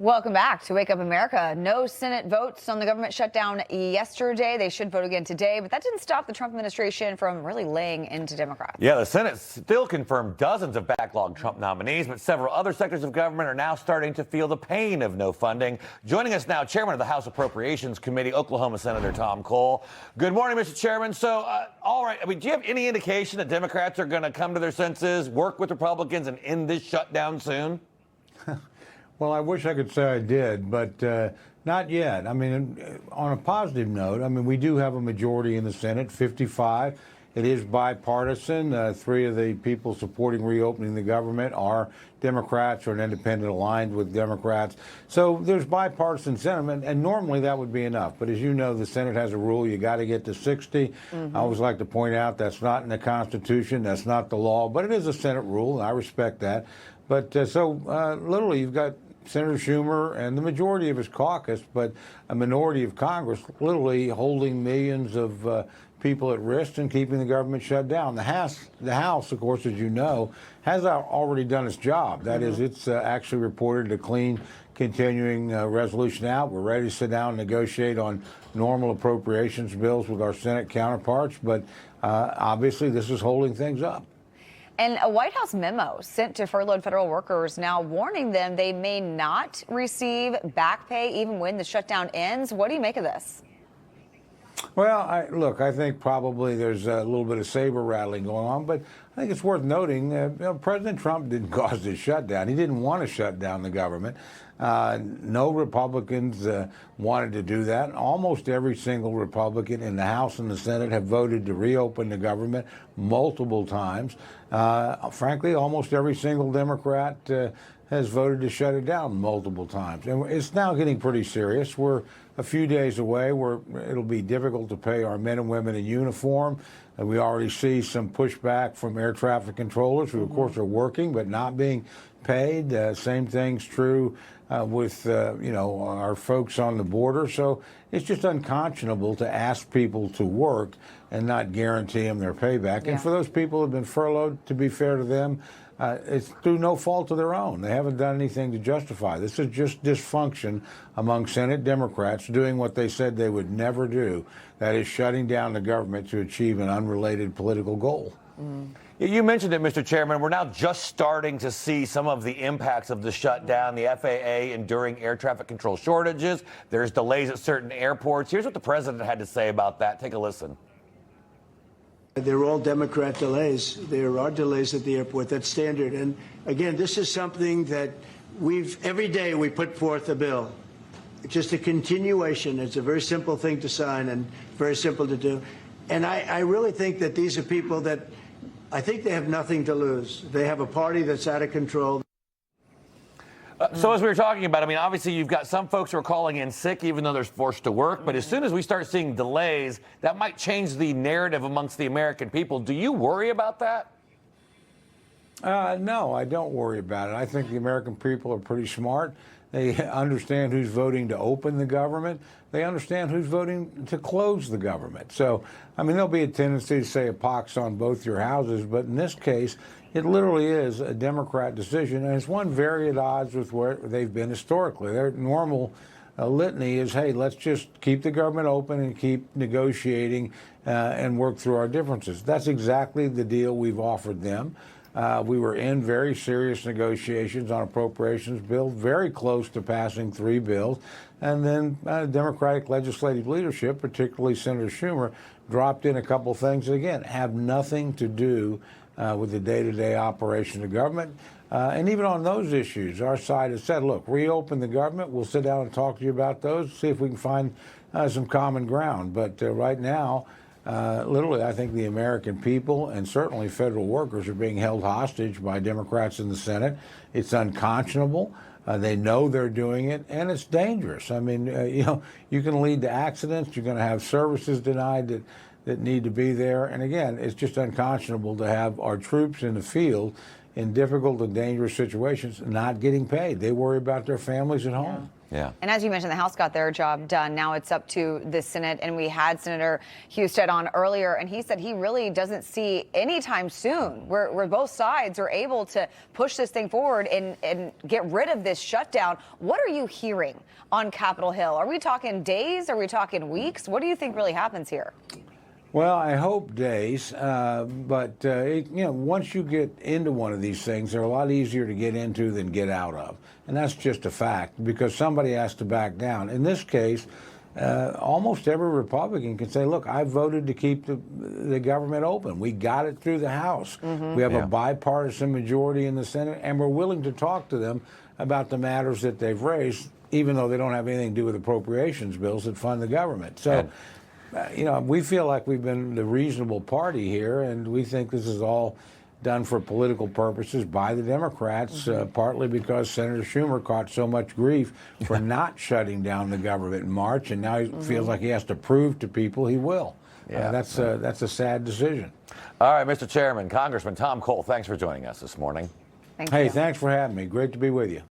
Welcome back to Wake Up America. No Senate votes on the government shutdown yesterday. They should vote again today, but that didn't stop the Trump administration from really laying into Democrats. Yeah, the Senate still confirmed dozens of backlogged Trump nominees, but several other sectors of government are now starting to feel the pain of no funding. Joining us now, Chairman of the House Appropriations Committee, Oklahoma Senator Tom Cole. Good morning, Mr. Chairman. So, all right, do you have any indication that Democrats are going to come to their senses, work with Republicans, and end this shutdown soon? Well, I wish I could say I did, but not yet. I mean, on a positive note, we do have a majority in the Senate, 55. It is bipartisan. Three of the people supporting reopening the government are Democrats or an independent aligned with Democrats. So there's bipartisan sentiment, and normally that would be enough. But as you know, the Senate has a rule. You got to get to 60. I always like to point out that's not in the Constitution. That's not the law. But it is a Senate rule, and I respect that. But literally, you've got Senator Schumer and the majority of his caucus, but a minority of Congress literally holding millions of people at risk and keeping the government shut down. The House, of course, as you know, has already done its job. That is, it's actually reported a clean continuing resolution out. We're ready to sit down and negotiate on normal appropriations bills with our Senate counterparts, but obviously this is holding things up. And a White House memo sent to furloughed federal workers now warning them they may not receive back pay even when the shutdown ends. What do you make of this? Well, I think probably there's a little bit of saber rattling going on, but I think it's worth noting President Trump didn't cause this shutdown. He didn't want to shut down the government. No Republicans wanted to do that. Almost every single Republican in the House and the Senate have voted to reopen the government multiple times. Frankly, almost every single Democrat has voted to shut it down multiple times. And it's now getting pretty serious. We're a few days away where it'll be difficult to pay our men and women in uniform. We already see some pushback from air traffic controllers who, of course, are working but not being paid. Same thing's true with our folks on the border. So it's just unconscionable to ask people to work and not guarantee them their payback. Yeah. And for those people who have been furloughed, to be fair to them, it's through no fault of their own. They haven't done anything to justify. This is just dysfunction among Senate Democrats doing what they said they would never do, that is shutting down the government to achieve an unrelated political goal. You mentioned it, Mr. Chairman. We're now just starting to see some of the impacts of the shutdown, the FAA enduring air traffic control shortages. There's delays at certain airports. Here's what the president had to say about that. Take a listen. They're all Democrat delays. There are delays at the airport. That's standard. And again, this is something that every day we put forth a bill. It's just a continuation. It's a very simple thing to sign and very simple to do. And I really think that these are people that I think they have nothing to lose. They have a party that's out of control. So as we were talking about, obviously you've got some folks who are calling in sick even though they're forced to work. But as soon as we start seeing delays, that might change the narrative amongst the American people. Do you worry about that? No, I don't worry about it. I think the American people are pretty smart. They understand who's voting to open the government. They understand who's voting to close the government. So, there'll be a tendency to say a pox on both your houses, but in this case, it literally is a Democrat decision, and it's one very at odds with where they've been historically. Their normal litany is, hey, let's just keep the government open and keep negotiating and work through our differences. That's exactly the deal we've offered them. We were in very serious negotiations on appropriations bill, very close to passing 3 bills. And then Democratic legislative leadership, particularly Senator Schumer, dropped in a couple things that, again, have nothing to do with the day-to-day operation of government. And even on those issues, our side has said, look, reopen the government. We'll sit down and talk to you about those, see if we can find some common ground. But right now, literally, I think the American people and certainly federal workers are being held hostage by Democrats in the Senate. It's unconscionable. They know they're doing it, and it's dangerous. You can lead to accidents. You're going to have services denied that need to be there. And again, it's just unconscionable to have our troops in the field in difficult and dangerous situations not getting paid. They worry about their families at home. Yeah. And as you mentioned, the House got their job done. Now it's up to the Senate. And we had Senator Husted on earlier, and he said he really doesn't see anytime soon where both sides are able to push this thing forward and get rid of this shutdown. What are you hearing on Capitol Hill? Are we talking days? Are we talking weeks? What do you think really happens here? Well, I hope days, but once you get into one of these things, they're a lot easier to get into than get out of, and that's just a fact because somebody has to back down. In this case, almost every Republican can say, "Look, I voted to keep the government open. We got it through the House. We have a bipartisan majority in the Senate, and we're willing to talk to them about the matters that they've raised, even though they don't have anything to do with appropriations bills that fund the government." So. We feel like we've been the reasonable party here, and we think this is all done for political purposes by the Democrats, partly because Senator Schumer caught so much grief for not shutting down the government in March, and now he feels like he has to prove to people he will. That's a sad decision. All right, Mr. Chairman, Congressman Tom Cole, thanks for joining us this morning. Thank you. Hey, thanks for having me. Great to be with you.